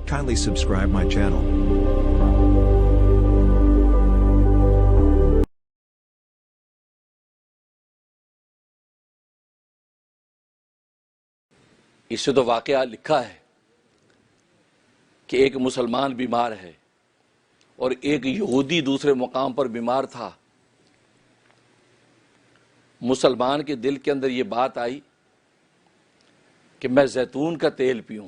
Kindly subscribe my channel. اس سے تو واقعہ لکھا ہے کہ ایک مسلمان بیمار ہے اور ایک یہودی دوسرے مقام پر بیمار تھا۔ مسلمان کے دل کے اندر یہ بات آئی کہ میں زیتون کا تیل پیوں،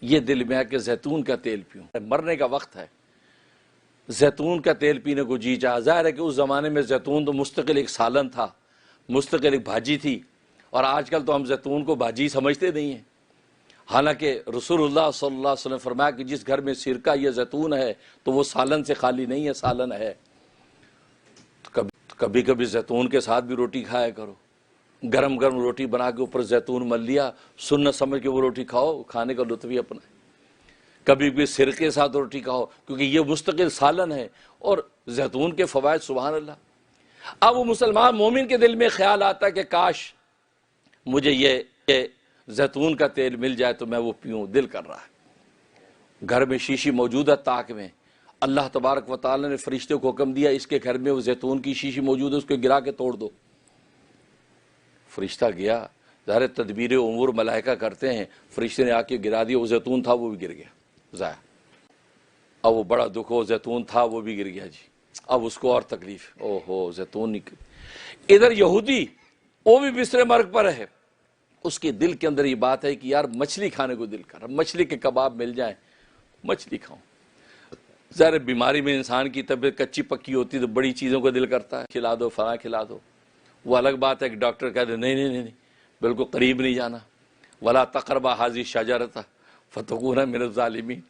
یہ دل میں آیا کہ زیتون کا تیل پیوں، مرنے کا وقت ہے، زیتون کا تیل پینے کو جی چاہا۔ ظاہر ہے کہ اس زمانے میں زیتون تو مستقل ایک سالن تھا، مستقل ایک بھاجی تھی، اور آج کل تو ہم زیتون کو بھاجی سمجھتے نہیں ہیں۔ حالانکہ رسول اللہ صلی اللہ علیہ وسلم فرمایا کہ جس گھر میں سرکہ یا زیتون ہے تو وہ سالن سے خالی نہیں ہے، سالن ہے۔ کبھی کبھی زیتون کے ساتھ بھی روٹی کھایا کرو، گرم گرم روٹی بنا کے اوپر زیتون مل لیا، سنت سمجھ کے وہ روٹی کھاؤ، کھانے کا لطف ہی اپنا ہے۔ کبھی بھی سرکے کے ساتھ روٹی کھاؤ، کیونکہ یہ مستقل سالن ہے، اور زیتون کے فوائد سبحان اللہ۔ اب وہ مسلمان مومن کے دل میں خیال آتا ہے کہ کاش مجھے یہ زیتون کا تیل مل جائے تو میں وہ پیوں، دل کر رہا ہے۔ گھر میں شیشی موجود ہے تاک میں، اللہ تبارک و تعالی نے فرشتے کو حکم دیا اس کے گھر میں وہ زیتون کی شیشی موجود ہے، اس کو گرا کے توڑ دو۔ فرشتہ گیا، ظاہر تدبیر امور ملائکہ کرتے ہیں، فرشتے نے آ کے گرا دیا، وہ زیتون تھا وہ بھی گر گیا ضائع۔ اب وہ بڑا دکھ ہو، زیتون تھا وہ بھی گر گیا جی، اب اس کو اور تکلیف، او ہو زیتون نکل۔ ادھر یہودی وہ بھی بستر مرگ پر ہے، اس کے دل کے اندر یہ بات ہے کہ یار مچھلی کھانے کو دل کر رہا، مچھلی کے کباب مل جائیں، مچھلی کھاؤں۔ ظاہر بیماری میں انسان کی طبیعت کچی پکی ہوتی تو بڑی چیزوں کو دل کرتا ہے، کھلا دو فلاں کھلا دو۔ وہ الگ بات ہے کہ ڈاکٹر کہتے نہیں نہیں نہیں بالکل قریب نہیں جانا، ولا تقربا حاضی شجرۃ فتکونا من الظالمین،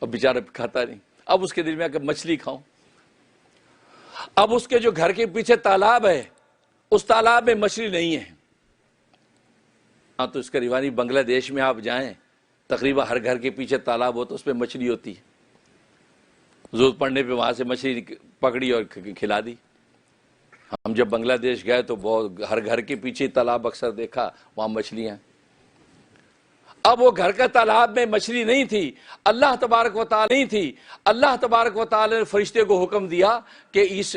اب بیچارہ کھاتا نہیں۔ اب اس کے دل میں آ کہ مچھلی کھاؤں۔ اب اس کے جو گھر کے پیچھے تالاب ہے، اس تالاب میں مچھلی نہیں ہے۔ ہاں تو اس کا روانی بنگلہ دیش میں آپ جائیں، تقریباً ہر گھر کے پیچھے تالاب ہو تو اس پہ مچھلی ہوتی ہے۔ ضرورت پڑنے پہ وہاں سے مچھلی پکڑی اور کھلا دی۔ ہم جب بنگلہ دیش گئے تو بہت ہر گھر کے پیچھے تالاب اکثر دیکھا، وہاں مچھلیاں۔ اب وہ گھر کا تالاب میں مچھلی نہیں تھی، اللہ تبارک و تعالی نہیں تھی، اللہ تبارک و تعالی نے فرشتے کو حکم دیا کہ اس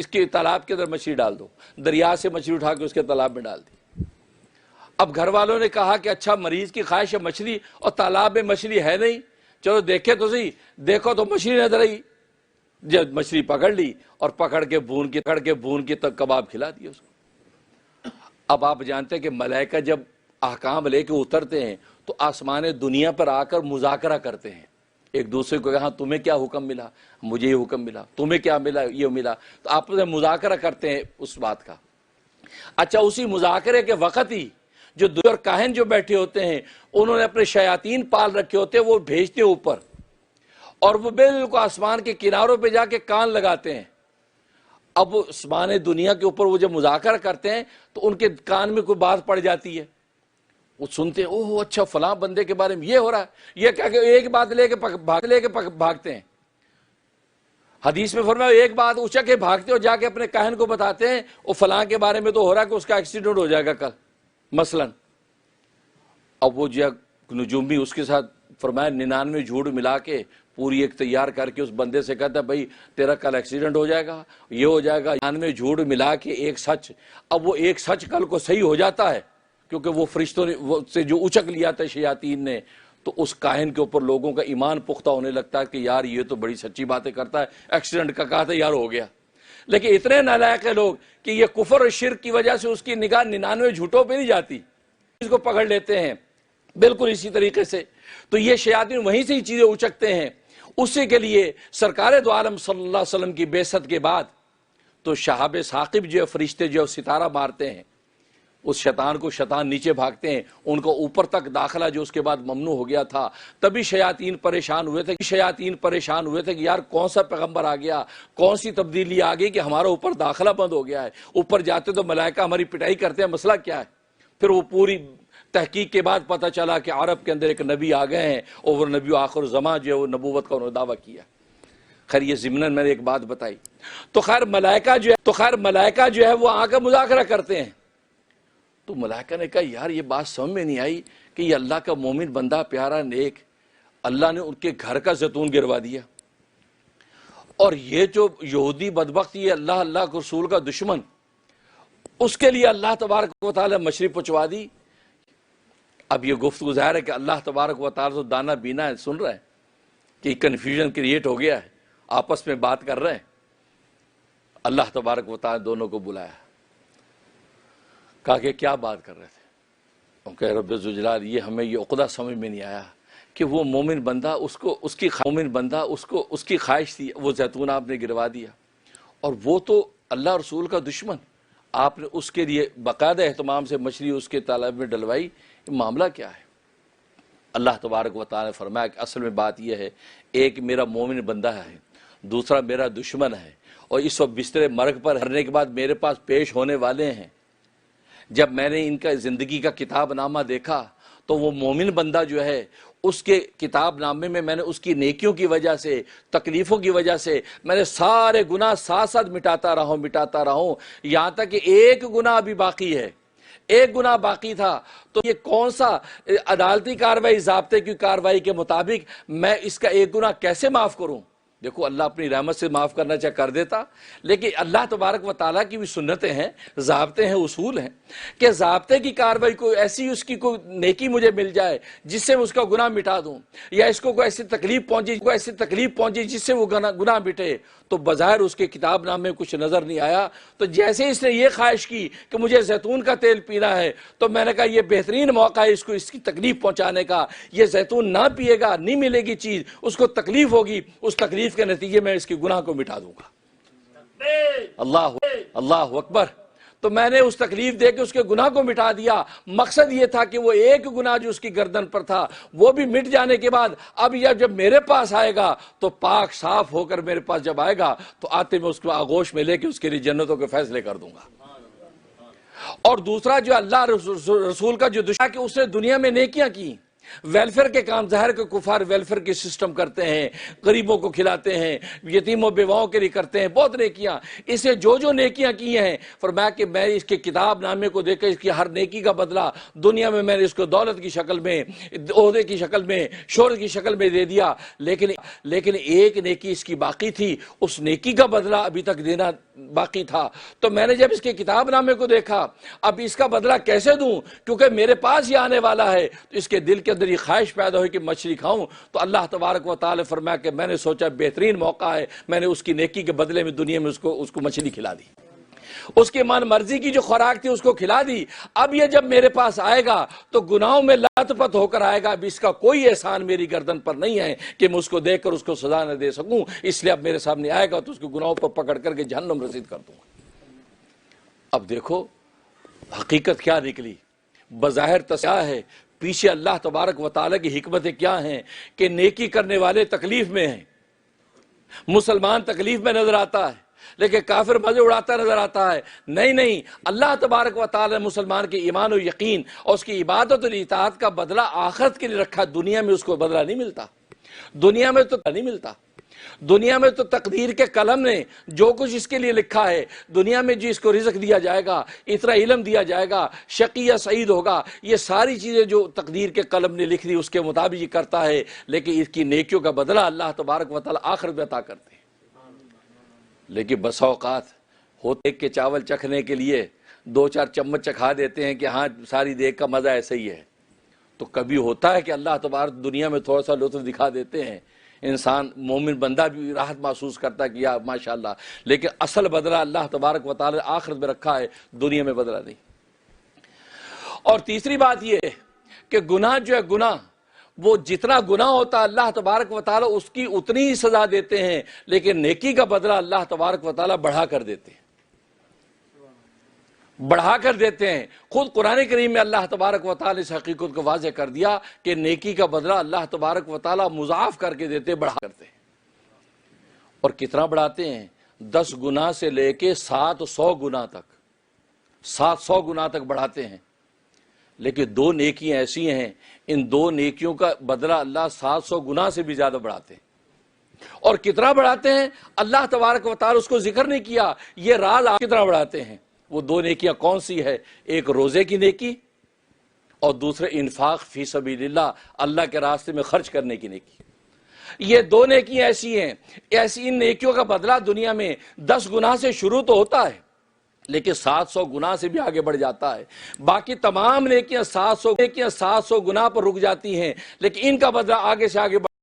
کے تالاب کے اندر مچھلی ڈال دو۔ دریا سے مچھلی اٹھا کے اس کے تالاب میں ڈال دی۔ اب گھر والوں نے کہا کہ اچھا مریض کی خواہش ہے مچھلی اور تالاب میں مچھلی ہے نہیں، چلو دیکھے تو صحیح۔ دیکھو تو مچھلی نظر آئی، جب مچھلی پکڑ لی اور پکڑ کے بھون کے تک کباب کھلا دیا اس کو۔ اب آپ جانتے ہیں کہ ملائکہ جب احکام لے کے اترتے ہیں تو آسمان دنیا پر آ کر مذاکرہ کرتے ہیں، ایک دوسرے کو کہا تمہیں کیا حکم ملا، مجھے یہ حکم ملا، تمہیں کیا ملا، یہ ملا، تو آپ مذاکرہ کرتے ہیں اس بات کا۔ اچھا اسی مذاکرے کے وقت ہی جو اور کاہن جو بیٹھے ہوتے ہیں انہوں نے اپنے شیاطین پال رکھے ہوتے ہیں، وہ بھیجتے اوپر، اور وہ بالکل آسمان کے کناروں پہ جا کے کان لگاتے ہیں۔ اب وہ آسمان دنیا کے اوپر وہ جب مذاکرہ کرتے ہیں تو ان کے کان میں کوئی بات پڑ جاتی ہے، وہ سنتے ہیں اوہ اچھا فلاں بندے کے بارے میں یہ ہو رہا ہے، یہ کہہ کے ایک بات لے کے بھاگتے ہیں۔ حدیث میں فرمایا ایک بات اچھا کے بھاگتے اور جا کے اپنے کاہن کو بتاتے ہیں وہ فلاں کے بارے میں تو ہو رہا ہے کہ اس کا ایکسیڈنٹ ہو جائے گا کل مثلا۔ اب وہ جو نجومی اس کے ساتھ فرمایا 99 جھوٹ ملا کے پوری ایک تیار کر کے اس بندے سے کہتا ہے بھائی تیرا کل ایکسیڈنٹ ہو جائے گا، یہ ہو جائے گا، 99 جھوٹ ملا کے ایک سچ۔ اب وہ ایک سچ کل کو صحیح ہو جاتا ہے کیونکہ وہ فرشتوں نے سے جو اچک لیا تھا شیاطین نے، تو اس کاہن کے اوپر لوگوں کا ایمان پختہ ہونے لگتا ہے کہ یار یہ تو بڑی سچی باتیں کرتا ہے، ایکسیڈنٹ کا کہا تھا یار ہو گیا۔ لیکن اتنے نالائق ہیں لوگ کہ یہ کفر اور شرک کی وجہ سے اس کی نگاہ 99 جھوٹوں پہ نہیں جاتی، اس کو پکڑ لیتے ہیں۔ بالکل اسی طریقے سے تو یہ شیاطین وہیں سے ہی چیزیں اچکتے ہیں۔ اسی کے لیے سرکار دو عالم صلی اللہ علیہ وسلم کی بعثت کے بعد تو شہاب ثاقب جو فرشتے جو ستارہ مارتے ہیں، اس شیطان کو شیطان نیچے بھاگتے ہیں، ان کو اوپر تک داخلہ جو اس کے بعد ممنوع ہو گیا تھا، تبھی شیاطین پریشان ہوئے تھے کہ یار کون سا پیغمبر آ گیا، کون سی تبدیلی آ گئی کہ ہمارا اوپر داخلہ بند ہو گیا ہے، اوپر جاتے تو ملائکہ ہماری پٹائی کرتے ہیں، مسئلہ کیا ہے؟ پھر وہ پوری تحقیق کے بعد پتہ چلا کہ عرب کے اندر ایک نبی آ گئے ہیں اور وہ نبی آخر زمان جو ہے وہ نبوت کا انہوں نے دعویٰ کیا۔ خیر یہ ضمناً میں نے ایک بات بتائی۔ تو خیر ملائکہ جو ہے وہ آ کر مذاکرہ کرتے ہیں، تو ملائکہ نے کہا یار یہ بات سمجھ میں نہیں آئی کہ یہ اللہ کا مومن بندہ پیارا نیک اللہ نے ان کے گھر کا زیتون گروا دیا. اور یہ جو یہودی بدبخت، یہ اللہ اللہ کے رسول کا دشمن، اس کے لیے اللہ تبارک و تعالی مچھلی پہنچوا دی. اب یہ گفتگو ظاہر ہے کہ اللہ تبارک و تعالی تو دانا بینا ہے، سن رہے ہیں کہ کنفیوژن کریٹ ہو گیا ہے، آپس میں بات کر رہے ہیں. اللہ تبارک و تعالی دونوں کو بلایا، کہا کہ کیا بات کر رہے تھے؟ کہ رب ذوالجلال یہ ہمیں یہ عقدہ سمجھ میں نہیں آیا کہ وہ مومن بندہ اس کی خواہش تھی، وہ زیتون آپ نے گروا دیا، اور وہ تو اللہ رسول کا دشمن، آپ نے اس کے لیے باقاعدہ اہتمام سے مچھلی اس کے تالاب میں ڈلوائی. معاملہ کیا ہے؟ اللہ تبارک و تعالی نے فرمایا کہ اصل میں بات یہ ہے، ایک میرا مومن بندہ ہے، دوسرا میرا دشمن ہے، اور اس وقت بستر مرگ پر مرنے کے بعد میرے پاس پیش ہونے والے ہیں. جب میں نے ان کا زندگی کا کتاب نامہ دیکھا تو وہ مومن بندہ جو ہے، اس کے کتاب نامے میں میں نے اس کی نیکیوں کی وجہ سے، تکلیفوں کی وجہ سے میں نے سارے گناہ ساتھ ساتھ مٹاتا رہا ہوں، یہاں تک کہ ایک گناہ ابھی باقی ہے. ایک گناہ باقی تھا، تو یہ کون سا عدالتی کاروائی، ضابطے کی کاروائی کے مطابق میں اس کا ایک گناہ کیسے معاف کروں؟ دیکھو اللہ اپنی رحمت سے معاف کرنا چاہے کر دیتا، لیکن اللہ تبارک و تعالیٰ کی بھی سنتیں ہیں، ضابطے ہیں، اصول ہیں کہ ضابطے کی کاروائی کوئی ایسی اس کی کوئی نیکی مجھے مل جائے جس سے میں اس کا گناہ مٹا دوں، یا اس کو کوئی ایسی تکلیف پہنچی جس سے وہ گناہ مٹے، تو بظاہر اس کے کتاب نام میں کچھ نظر نہیں آیا. تو جیسے اس نے یہ خواہش کی کہ مجھے زیتون کا تیل پینا ہے، تو میں نے کہا یہ بہترین موقع ہے اس کی تکلیف پہنچانے کا. یہ زیتون نہ پیے گا، نہیں ملے گی چیز، اس کو تکلیف ہوگی، اس تکلیف کے نتیجے میں اس کے گناہ کو مٹا دوں گا. اللہ اکبر. تو میں نے اس تکلیف دے کے اس کے گناہ کو مٹا دیا. مقصد یہ تھا کہ وہ ایک گناہ جو اس کی گردن پر تھا وہ بھی مٹ جانے کے بعد اب یہ جب میرے پاس آئے گا تو پاک صاف ہو کر میرے پاس جب آئے گا تو آتے میں اس کو آغوش میں لے کے اس کے لیے جنتوں کے فیصلے کر دوں گا. اور دوسرا جو اللہ رسول کا جو دشمن کہ اس نے دنیا میں نیکیاں کی، ویلفیئر کے کام، ظاہر کے کفار ویلفیئر کے سسٹم کرتے ہیں، غریبوں کو کھلاتے ہیں، یتیموں بیواؤں کے لیے کرتے ہیں بہت نیکیاں. اسے جو نیکیاں کی ہیں، فرمایا کہ میں اس کے کتاب نامے کو دیکھ کر اس کی ہر نیکی کا بدلہ دنیا میں نے اس کو دولت کی شکل میں، عہدے کی شکل میں، شہرت کی شکل میں دے دیا. لیکن ایک نیکی اس کی باقی تھی، اس نیکی کا بدلہ ابھی تک دینا باقی تھا. تو میں نے جب اس کے کتاب نامے کو دیکھا، اب اس کا بدلہ کیسے دوں، کیونکہ میرے پاس یہ آنے والا ہے، تو اس کے دل کے اندر یہ خواہش پیدا ہوئی کہ مچھلی کھاؤں. تو اللہ تبارک و تعالی فرمایا کہ میں نے سوچا بہترین موقع ہے، میں نے اس کی نیکی کے بدلے میں دنیا میں اس کو مچھلی کھلا دی، اس کی من مرضی کی جو خوراک تھی اس کو کھلا دی. اب یہ جب میرے پاس آئے گا تو گناہوں میں لت پت ہو کر آئے گا. اب اس کا کوئی احسان میری گردن پر نہیں ہے کہ میں اس کو دیکھ کر اس کو سزا نہ دے سکوں، اس لیے اب میرے سامنے آئے گا تو اس کے گناہوں پر پکڑ کر کے جہنم رسید کر دوں گا. اب دیکھو حقیقت کیا نکلی. بظاہر تصیح ہے، پیچھے اللہ تبارک و تعالیٰ کی حکمتیں کیا ہیں کہ نیکی کرنے والے تکلیف میں ہیں. مسلمان تکلیف میں نظر آتا ہے لیکن کافر مزے اڑاتا نظر آتا ہے. نہیں، اللہ تبارک و تعالیٰ نے مسلمان کے ایمان و یقین اور اس کی عبادت اور اطاعت کا بدلہ آخرت کے لیے رکھا. دنیا میں اس کو بدلہ نہیں ملتا، دنیا میں تو نہیں ملتا. دنیا میں تو تقدیر کے قلم نے جو کچھ اس کے لیے لکھا ہے، دنیا میں جو اس کو رزق دیا جائے گا، اتنا علم دیا جائے گا، شقی یا سعید ہوگا، یہ ساری چیزیں جو تقدیر کے قلم نے لکھ دی اس کے مطابق یہ کرتا ہے. لیکن اس کی نیکیوں کا بدلہ اللہ تبارک و تعالی آخرت میں عطا کرتے ہیں. لیکن بسا اوقات ہوتے کے چاول چکھنے کے لیے 2-4 چمچ چکھا دیتے ہیں کہ ہاں ساری دیکھ کا مزہ ایسا ہی ہے. تو کبھی ہوتا ہے کہ اللہ تبارک دنیا میں تھوڑا سا لطف دکھا دیتے ہیں، انسان مومن بندہ بھی راحت محسوس کرتا ہے کہ یا ماشاءاللہ، لیکن اصل بدلہ اللہ تبارک و تعالی آخرت میں رکھا ہے، دنیا میں بدلہ نہیں. اور تیسری بات یہ ہے کہ گناہ جو ہے، گناہ وہ جتنا گناہ ہوتا اللہ تبارک و تعالی اس کی اتنی ہی سزا دیتے ہیں، لیکن نیکی کا بدلہ اللہ تبارک و تعالی بڑھا کر دیتے ہیں، بڑھا کر دیتے ہیں. خود قرآن کریم میں اللہ تبارک و تعالی اس حقیقت کو واضح کر دیا کہ نیکی کا بدلہ اللہ تبارک و تعالی مضاعف کر کے دیتے، بڑھا کرتے ہیں. اور کتنا بڑھاتے ہیں؟ 10 گناہ سے لے کے 700 گناہ تک، 700 گناہ تک بڑھاتے ہیں. لیکن 2 نیکیاں ایسی ہیں، ان 2 نیکیوں کا بدلہ اللہ 700 گناہ سے بھی زیادہ بڑھاتے ہیں. اور کتنا بڑھاتے ہیں اللہ تبارک و تعالی اس کو ذکر نہیں کیا. یہ راز آپ کتنا بڑھاتے ہیں. وہ 2 نیکیاں کون سی ہے؟ ایک روزے کی نیکی اور دوسرے انفاق فی سبیل اللہ، اللہ کے راستے میں خرچ کرنے کی نیکی۔ یہ دو نیکی ایسی ہیں، ایسی ان نیکیوں کا بدلہ دنیا میں 10 گناہ سے شروع تو ہوتا ہے لیکن 700 گناہ سے بھی آگے بڑھ جاتا ہے۔ باقی تمام نیکیاں 700 گناہ پر رک جاتی ہیں، لیکن ان کا بدلہ آگے سے آگے